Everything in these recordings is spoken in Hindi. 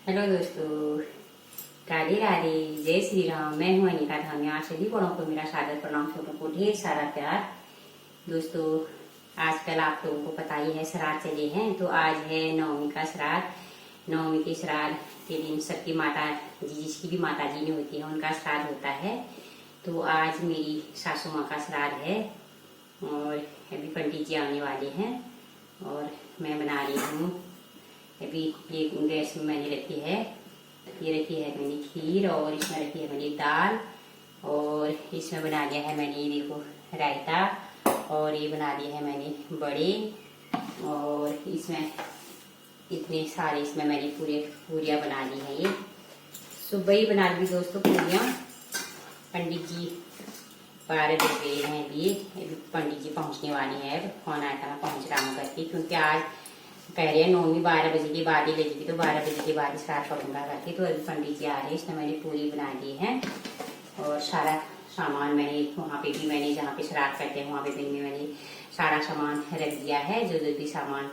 हेलो दोस्तों, राधे राधे, जय श्री राम। मैं हूं अनिका धामी। आप सभी बड़ों को मेरा सादर प्रणाम, छोटों को ढेर सारा प्यार। दोस्तों, आजकल आप लोगों को पता ही है श्राद्ध चले हैं, तो आज है नवमी का श्राद्ध। नवमी के श्राद्ध के दिन सबकी माता जी, जिसकी भी माता जी नहीं होती है, उनका श्राद्ध होता है। तो आज मेरी सासू माँ का श्राद्ध है और अभी पंडित जी आने वाले हैं और मैं बना रही हूँ। अभी ये गैस में मैंने रखी है, ये रखी है मैंने खीर और इसमें रखी है मैंने दाल और इसमें बना लिया है मैंने ये देखो रायता और ये बना लिया है मैंने बड़े और इसमें इतने सारे इसमें मैंने पूरियाँ बना ली है। ये सुबह ही बना ली दोस्तों पूरियाँ। पंडित जी 12 बज गए हैं अभी पंडित जी पहुँचने वाले हैं। फोन आया था, मैं पहुँच रहा हूँ करके, क्योंकि आज कह रहे हैं नौमी 12 बजे के बाद ही लगेगी, तो 12 बजे के बाद स्टार्ट करूँगा करके। तो अभी पंडित जी आ रहे हैं, इसमें मैंने पूरी बना ली है और सारा सामान मैंने वहाँ पे भी मैंने जहाँ पे श्राद्ध करते हैं वहाँ पे भी मैंने सारा सामान रख दिया है। जो भी सामान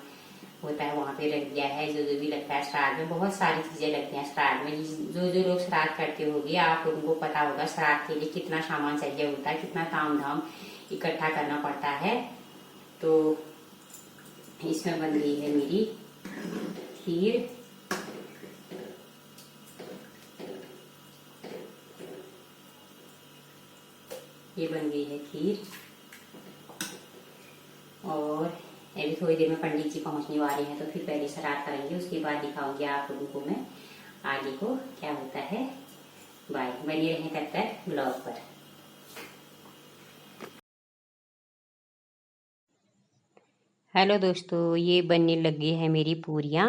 होता है वहाँ पे रख दिया है, जो भी लगता है श्राद्ध में। बहुत सारी चीजें लगती हैं श्राद्ध में। जो लोग श्राद्ध करते होंगे आप लोगों को पता होगा श्राद्ध के लिए कितना सामान चाहिए होता है, कितना ताम झाम इकट्ठा करना पड़ता है। तो इसमें बन गई है मेरी खीर। ये बन गई है खीर और अभी थोड़ी देर में पंडित जी पहुंचने वाले हैं, तो फिर पहले श्राद्ध करेंगे, उसके बाद दिखाऊंगी आप लोगों को मैं आगे को क्या होता है। बाय, बने रहें तब तक ब्लॉग पर। हेलो दोस्तों, ये बनने लगी है मेरी पूरियाँ।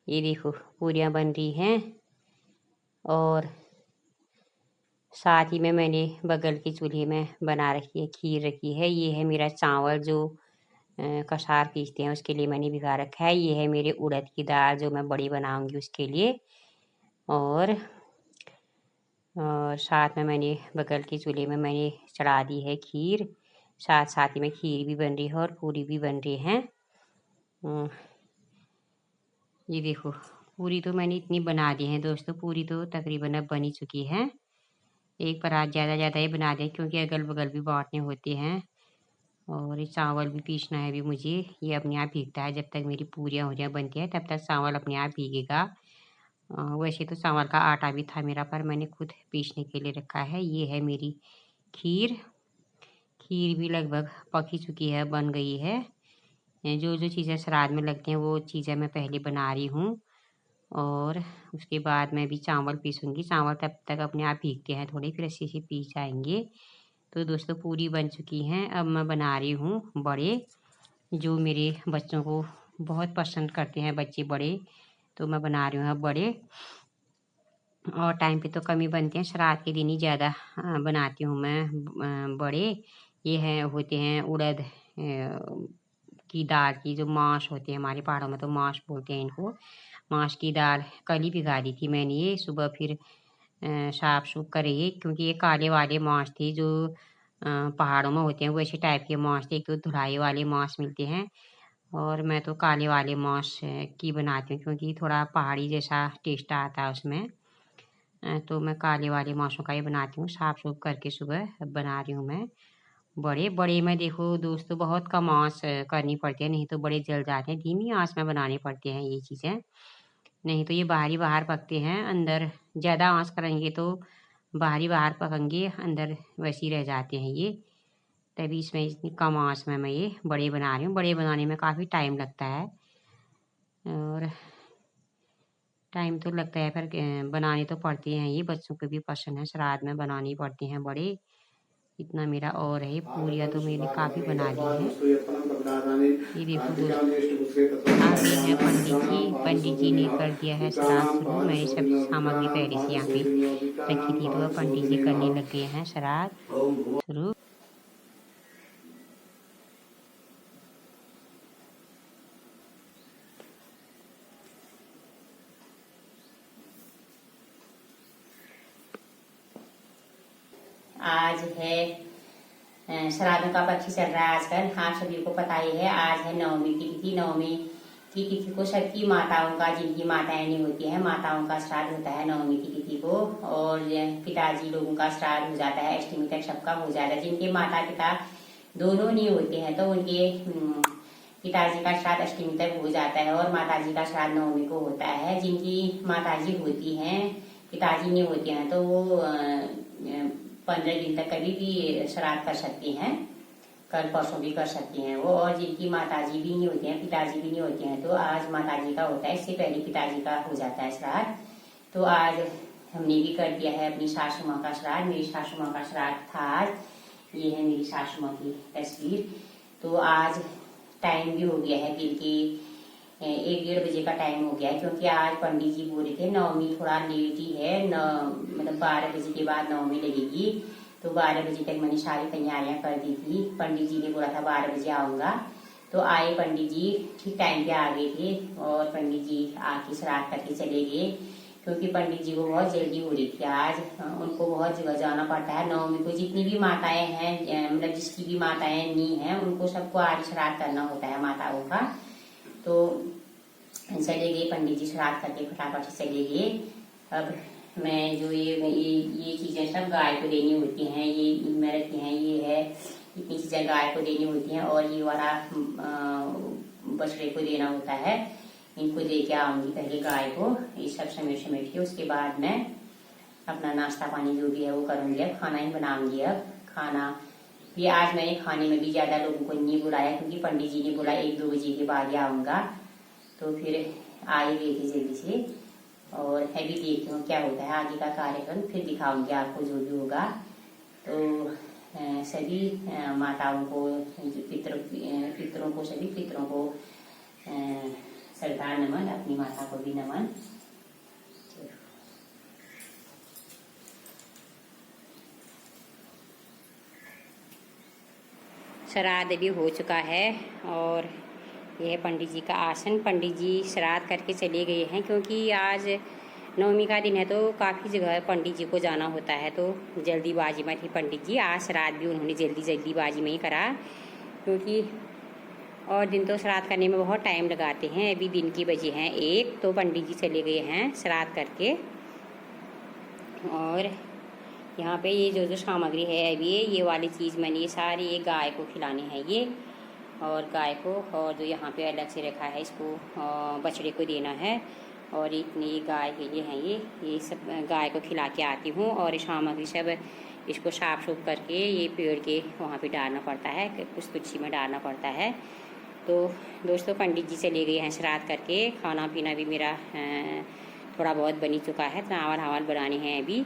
ये देखो पूरियाँ बन रही हैं और साथ ही में मैंने बगल के चूल्हे में बना रखी है खीर रखी है। ये है मेरा चावल जो कसार पीसते हैं उसके लिए मैंने भिगा रखा है। ये है मेरे उड़द की दाल जो मैं बड़ी बनाऊंगी उसके लिए। और साथ में मैंने बगल के चूल्हे में मैंने चढ़ा दी है खीर। साथ ही में खीर भी बन रही है और पूरी भी बन रही है। ये देखो पूरी तो मैंने इतनी बना दी है दोस्तों, पूरी तो तकरीबन अब बनी चुकी है। एक परात ज़्यादा ही बना दें क्योंकि अगल बगल भी बांटने होते हैं। और ये चावल भी पीसना है अभी मुझे। ये अपने आप भीगता है, जब तक मेरी पूरियाँ हो जाए बनती है तब तक चावल अपने आप भीगेगा। वैसे तो चावल का आटा भी था मेरा, पर मैंने खुद पीसने के लिए रखा है। ये है मेरी खीर। खीर भी लगभग पक ही चुकी है, बन गई है। जो चीज़ें श्राद्ध में लगती हैं वो चीज़ें मैं पहले बना रही हूँ और उसके बाद मैं भी चावल पीसूँगी। चावल तब तक अपने आप भीगते हैं थोड़े, फिर अच्छे से पीस जाएंगे। तो दोस्तों पूरी बन चुकी हैं। अब मैं बना रही हूँ बड़े, जो मेरे बच्चों को बहुत पसंद करते हैं बच्चे बड़े, तो मैं बना रही हूँ अब बड़े। और टाइम पे तो कम ही बनते हैं, श्राद्ध के दिन ही ज़्यादा बनाती हूँ मैं बड़े। ये हैं होते हैं उड़द की दाल की जो माश होते हैं, हमारे पहाड़ों में तो माश बोलते हैं इनको। माश की दाल कल ही भिगा दी थी मैंने, ये सुबह फिर साफ सूफ करेंगे क्योंकि ये काले वाले मांस थे जो पहाड़ों में होते हैं, वैसे टाइप के मांस थे। एक तो धुलाई वाले मांस मिलते हैं और मैं तो काले वाले मांस की बनाती हूँ क्योंकि थोड़ा पहाड़ी जैसा टेस्ट आता है उसमें। तो मैं काले वाले मांसों का ही बनाती हूँ। साफ सूफ करके सुबह बना रही हूँ मैं बड़े में। देखो दोस्तों बहुत कम आँच करनी पड़ती है, नहीं तो बड़े जल जाते हैं। धीमी आँच में बनाने पड़ते हैं ये चीज़ें, नहीं तो ये बाहर पकते हैं। अंदर ज़्यादा आँच करेंगे तो बाहर पकेंगे, अंदर वैसे ही रह जाते हैं ये। तभी इसमें इतनी कम आँच में मैं ये बड़े बना रही हूँ। बड़े बनाने में काफ़ी टाइम लगता है और टाइम तो लगता है, पर बनाने तो पड़ते हैं। ये बच्चों को भी पसंद है, श्राद्ध में बनाने पड़ते हैं बड़े। इतना मेरा और है, पूरियाँ तो मैंने काफ़ी बना ली है। ये देखो दोस्तों आ गए हैं पंडित जी ने कर दिया है श्राद्ध शुरू। मैंने सब सामग्री पहले से यहाँ पे रखी थी, तो अब पंडित जी करने लग गए हैं श्राद्ध शुरू। आज है श्राद्ध का पक्ष चल रहा है आजकल, आप सभी को पता ही है। आज है नवमी की तिथि। नवमी की तिथि को सबकी माताओं का, जिनकी माताएं नहीं होती हैं, माताओं का श्राद्ध होता है नवमी की तिथि को। और पिताजी लोगों का श्राद्ध हो जाता है, अष्टमी तक सबका हो जाता है। जिनके माता पिता दोनों नहीं होते हैं तो उनके पिताजी का श्राद्ध अष्टमी तक हो जाता है और माताजी का श्राद्ध नवमी को होता है। जिनकी माताजी होती हैं, पिताजी नहीं होते हैं, तो वो 15 दिन तक कभी भी श्राद्ध कर सकती हैं, कल परसों भी कर सकती हैं वो। और जिनकी माताजी भी नहीं होती हैं, पिताजी भी नहीं होते हैं, तो आज माताजी का होता है, इससे पहले पिताजी का हो जाता है श्राद्ध। तो आज हमने भी कर दिया है अपनी सासू माँ का श्राद्ध। मेरी सासू माँ का श्राद्ध था आज। ये है मेरी सासू माँ की तस्वीर। तो आज टाइम भी हो गया है, दिन के 1-1:30 बजे का टाइम हो गया है, क्योंकि आज पंडित जी बोल रहे थे नवमी थोड़ा लेट ही है, मतलब 12 बजे के बाद नवमी लगेगी। तो 12 बजे तक मैंने सारी तैयारियां कर दी थी। पंडित जी ने बोला था 12 बजे आऊंगा, तो आए पंडित जी, ठीक टाइम पे आ गए थे। और पंडित जी आके श्राद्ध करके चले गए, क्योंकि पंडित जी को बहुत जल्दी हो रही थी आज। उनको बहुत जगह जाना पड़ता है नवमी को। जितनी भी माताएं हैं, मतलब जिसकी भी माताएं नहीं है, उनको सबको आज श्राद्ध करना होता है माताओं का। तो चले गए पंडित जी, श्राद्ध करके फटाफट से चले गए। अब मैं जो ये चीजें सब गाय को देनी होती हैं, ये में रखी हैं, ये है, इतनी चीजें गाय को देनी होती हैं। और ये वाला बछड़े को देना होता है, इनको दे के आऊंगी पहले गाय को, ये सब समेट के। उसके बाद मैं अपना नाश्ता पानी जो भी है वो करूंगी। अब खाना ही बनाऊंगी। अब खाना ये आज मैंने खाने में भी ज्यादा लोगों को नहीं बुलाया, क्योंकि पंडित जी ने बोला 1-2 बजे के बाद ही आऊंगा। तो फिर आ ही गई थी जल्दी से। और अभी देखती हूँ क्या होता है आगे का कार्यक्रम, फिर दिखाऊंगी आपको जो भी होगा। तो सभी माताओं को, पितरों को, सभी पितरों को श्रद्धा नमन, अपनी माता को भी नमन। श्राद्ध भी हो चुका है और यह है पंडित जी का आसन। पंडित जी श्राद्ध करके चले गए हैं, क्योंकि आज नवमी का दिन है तो काफ़ी जगह पंडित जी को जाना होता है, तो जल्दीबाजी में थी पंडित जी। आज श्राद्ध भी उन्होंने जल्दीबाजी में ही करा, क्योंकि और दिन तो श्राद्ध करने में बहुत टाइम लगाते हैं। अभी दिन की बजे हैं 1, तो पंडित जी चले गए हैं श्राद्ध करके। और यहाँ पे ये जो सामग्री है, अभी ये वाली चीज़ मैंने ये सारी ये गाय को खिलाने हैं ये, और गाय को, और जो यहाँ पे अलग से रखा है इसको बछड़े को देना है। और इतनी गाय के लिए हैं ये सब गाय को खिला के आती हूँ। और सामग्री सब इसको साफ सूफ करके ये पेड़ के वहाँ पे डालना पड़ता है, कुछ तुलसी में डालना पड़ता है। तो दोस्तों पंडित जी चले गए हैं श्राद्ध करके। खाना पीना भी मेरा थोड़ा बहुत बनी चुका है, चावल बनाने हैं अभी।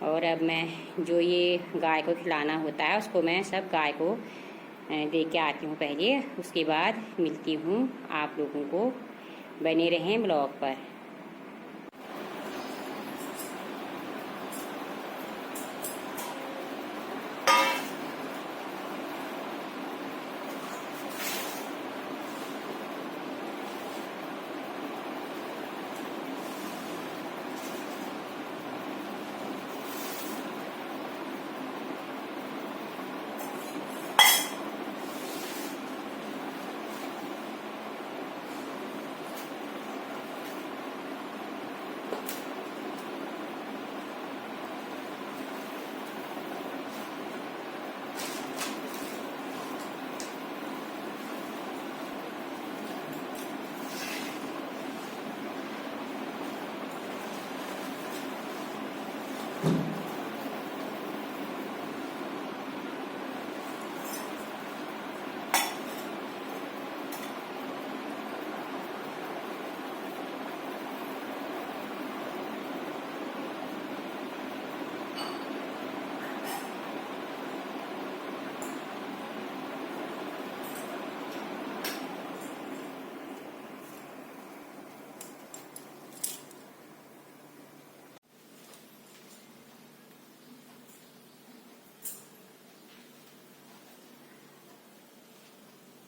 और अब मैं जो ये गाय को खिलाना होता है उसको मैं सब गाय को दे के आती हूँ पहले, उसके बाद मिलती हूँ आप लोगों को। बने रहें ब्लॉग पर।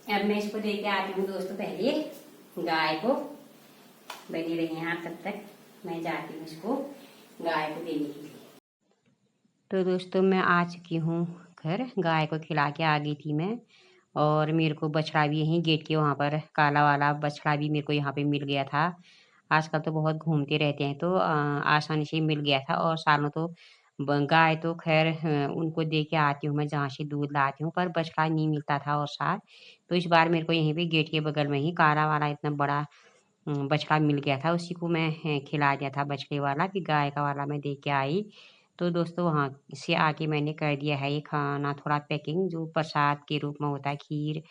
अब मैं इसको दे के आती हूँ दोस्तों पहले गाय को। बने रही आप तब तक, मैं जाती हूँ इसको गाय को देने के लिए। तो दोस्तों मैं आ चुकी हूँ घर, गाय को खिला के आ गई थी मैं। और मेरे को बछड़ा भी यहीं गेट के वहाँ पर काला वाला बछड़ा भी मेरे को यहाँ पे मिल गया था। आजकल तो बहुत घूमते रहते हैं तो आसानी से मिल गया था। और सालों तो गाय तो खैर उनको दे के आती हूँ मैं जहाँ से दूध लाती हूँ, पर बछड़ा नहीं मिलता था और साथ। तो इस बार मेरे को यहीं पे गेट के बगल में ही काला वाला इतना बड़ा बछड़ा मिल गया था। उसी को मैं खिला दिया था बछड़े वाला, कि गाय का वाला मैं दे के आई। तो दोस्तों वहाँ से आके मैंने कर दिया है ये खाना थोड़ा पैकिंग, जो प्रसाद के रूप में होता है, खीर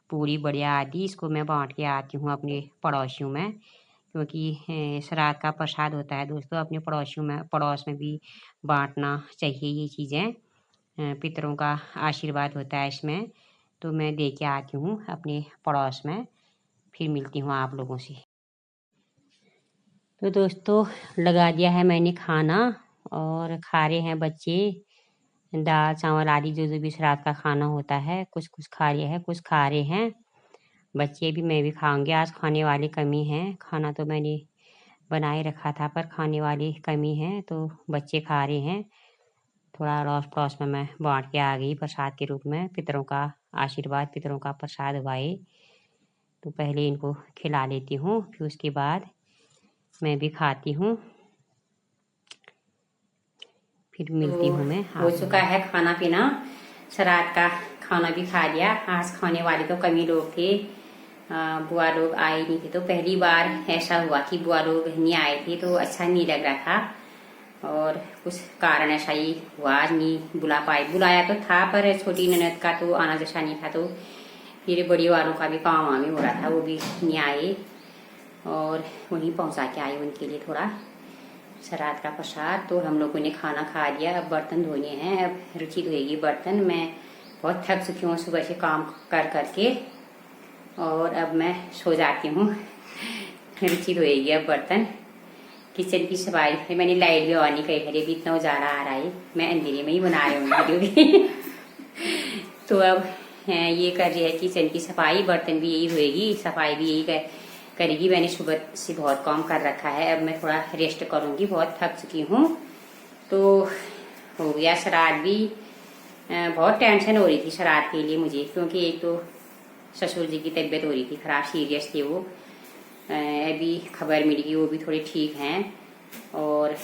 पूरी बढ़िया आदि। इसको मैं बांट के आती हूँ अपने पड़ोसियों में, क्योंकि श्राद्ध का प्रसाद होता है दोस्तों। अपने पड़ोस में भी बांटना चाहिए ये चीज़ें, पितरों का आशीर्वाद होता है इसमें। तो मैं दे के आती हूँ अपने पड़ोस में, फिर मिलती हूँ आप लोगों से। तो दोस्तों लगा दिया है मैंने खाना और खा रहे हैं बच्चे दाल चावल आदि जो जो भी श्राद्ध का खाना होता है। कुछ कुछ खा रहे हैं, कुछ खा रहे हैं बच्चे भी, मैं भी खाऊंगी। आज खाने वाली कमी है, खाना तो मैंने बनाए रखा था पर खाने वाली कमी है, तो बच्चे खा रहे हैं। थोड़ा अड़ोस पड़ोस में मैं बांट के आ गई प्रसाद के रूप में। पितरों का आशीर्वाद, पितरों का प्रसाद हुआ है, तो पहले इनको खिला लेती हूँ, फिर उसके बाद मैं भी खाती हूँ, फिर मिलती हूँ मैं। हो चुका है खाना पीना, श्राद्ध का खाना भी खा लिया। आज खाने वाले तो कम ही लोग थे, बुआ लोग आए नहीं थे। तो पहली बार ऐसा हुआ कि बुआ लोग नहीं आए थे, तो अच्छा नहीं लग रहा था। और कुछ कारण ऐसा ही हुआ, आज नहीं बुला पाए। बुलाया तो था पर छोटी ननद का तो आना जैसा नहीं था, तो फिर बड़ी वालों का भी काम वामी हो रहा था, वो भी नहीं आए। और वहीं पहुंचा के आई उनके लिए थोड़ा श्राद्ध का प्रसाद। तो हम लोगों ने खाना खा लिया, अब बर्तन धोने हैं। अब रुचि धोएगी बर्तन। मैं बहुत थक चुकी हूँ सुबह से काम कर करके, और अब मैं सो जाती हूँ। रुचि धोएगी अब बर्तन। किचन की सफाई, मैंने लाइट भी ऑन नहीं करी है, अभी इतना उजाला आ रहा है, मैं अंधेरे में ही बना रही हूँ वीडियो भी। तो अब ये कर रही है किचन की सफाई, बर्तन भी यही धोएगी, सफाई भी यही करेगी। मैंने सुबह से बहुत काम कर रखा है, अब मैं थोड़ा रेस्ट करूंगी, बहुत थक चुकी हूँ। तो हो गया श्राद्ध भी। बहुत टेंशन हो रही थी श्राद्ध के लिए मुझे, क्योंकि एक तो ससुर जी की तबीयत हो रही थी खराब, सीरियस थे वो। अभी खबर मिली कि वो भी थोड़े ठीक हैं, और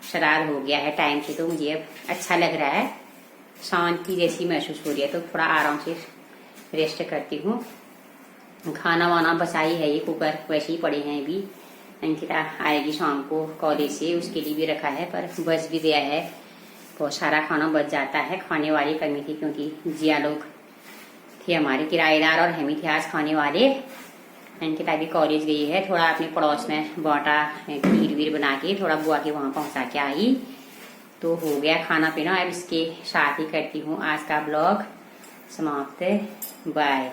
श्राद्ध हो गया है टाइम से, तो मुझे अब अच्छा लग रहा है, शांति जैसी महसूस हो रही है। तो थोड़ा आराम से रेस्ट करती हूँ। खाना वाना बचाई है, ये कुकर वैसे ही पड़े हैं अभी। अंकिता आएगी शाम को कॉलेज से, उसके लिए भी रखा है, पर बच भी गया है। बहुत सारा खाना बच जाता है, खाने वाली कमी थी, क्योंकि जिया लोग थे हमारे किराएदार और हम ही थे आज खाने वाले। अंकिता भी कॉलेज गई है, थोड़ा अपने पड़ोस में बाटा खीर वीर बना के थोड़ा बुआ के वहाँ पहुँचा के आई। तो हो गया खाना पीना। अब इसके साथ ही करती हूँ आज का ब्लॉग समाप्त। बाय।